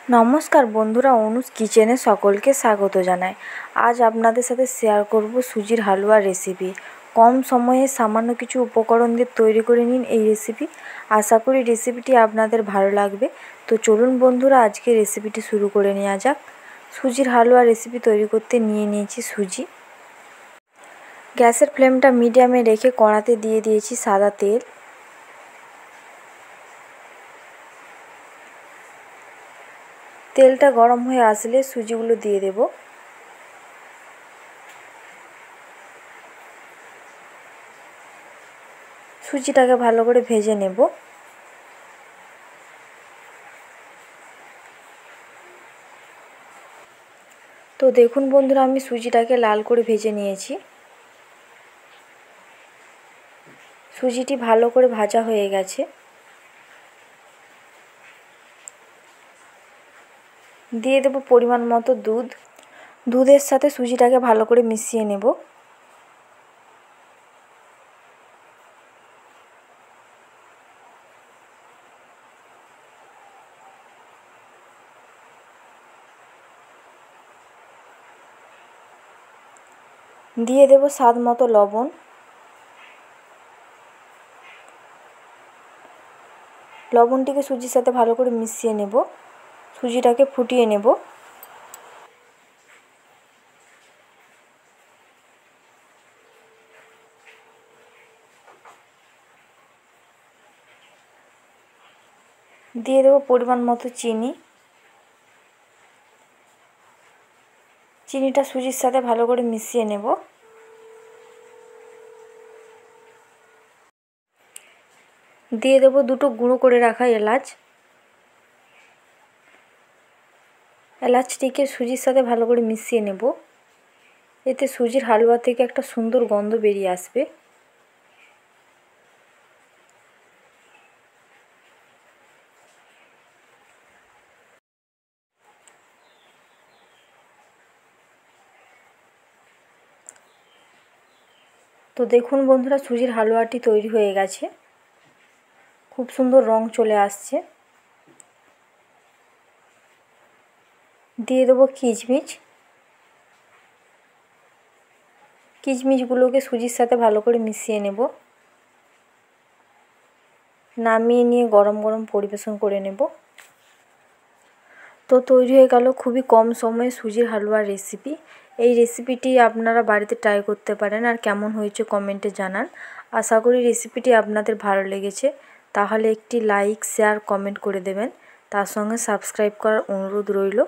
নমস্কার বন্ধুরা, অনুজ কিচেনে সকলকে স্বাগত জানাই। আজ আপনাদের সাথে শেয়ার করব সুজির হালুয়া রেসিপি। কম সময়ে সামান্য কিছু উপকরণ দিয়ে তৈরি করে নিন এই রেসিপি। আশা করি রেসিপিটি আপনাদের ভালো লাগবে। তো চলুন বন্ধুরা, আজকে রেসিপিটি শুরু করে নেওয়া যাক। সুজির হালুয়া রেসিপি তৈরি করতে নিয়ে নিয়েছি সুজি। গ্যাসের ফ্লেমটা মিডিয়ামে রেখে কড়াতে দিয়ে দিয়েছি সাদা তেল। তেলটা গরম হয়ে আসলে সুজিগুলো দিয়ে দেব। সুজিটাকে ভালো করে ভেজে নেব। তো দেখুন বন্ধুরা, আমি সুজিটাকে লাল করে ভেজে নিয়েছি। সুজিটি ভালো করে ভাজা হয়ে গেছে। দিয়ে দেব পরিমাণ মতো দুধ। দুধের সাথে সুজিটাকে ভালো করে মিশিয়ে নেব। দিয়ে দেব স্বাদ মতো লবণ। লবণটিকে সুজির সাথে ভালো করে মিশিয়ে নেব। সুজিটাকে ফুটিয়ে নেব। দিয়ে দেব পরিমাণ মতো চিনি। চিনিটা সুজির সাথে ভালো করে মিশিয়ে নেব। দিয়ে দেব দুটো গুঁড়ো করে রাখা এলাচ। এলাচটিকে সুজির সাথে ভালো করে মিশিয়ে নেব। এতে সুজির হালুয়া থেকে একটা সুন্দর গন্ধ বেরিয়ে আসবে। তো দেখুন বন্ধুরা, সুজির হালুয়াটি তৈরি হয়ে গেছে। খুব সুন্দর রং চলে আসছে। দিয়ে দেবো কিশমিশ। কিশমিশগুলোকে সুজির সাথে ভালো করে মিশিয়ে নেব। নামিয়ে নিয়ে গরম গরম পরিবেশন করে নেব। তো তৈরি হয়ে গেল খুবই কম সময়ে সুজির হালুয়ার রেসিপি। এই রেসিপিটি আপনারা বাড়িতে ট্রাই করতে পারেন, আর কেমন হয়েছে কমেন্টে জানান। আশা করি রেসিপিটি আপনাদের ভালো লেগেছে। তাহলে একটি লাইক, শেয়ার, কমেন্ট করে দেবেন। তার সঙ্গে সাবস্ক্রাইব করার অনুরোধ রইল।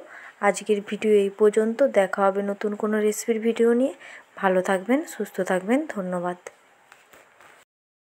আজকের ভিডিও এই পর্যন্ত। দেখা হবে নতুন কোনো রেসিপির ভিডিও নিয়ে। ভালো থাকবেন, সুস্থ থাকবেন। ধন্যবাদ।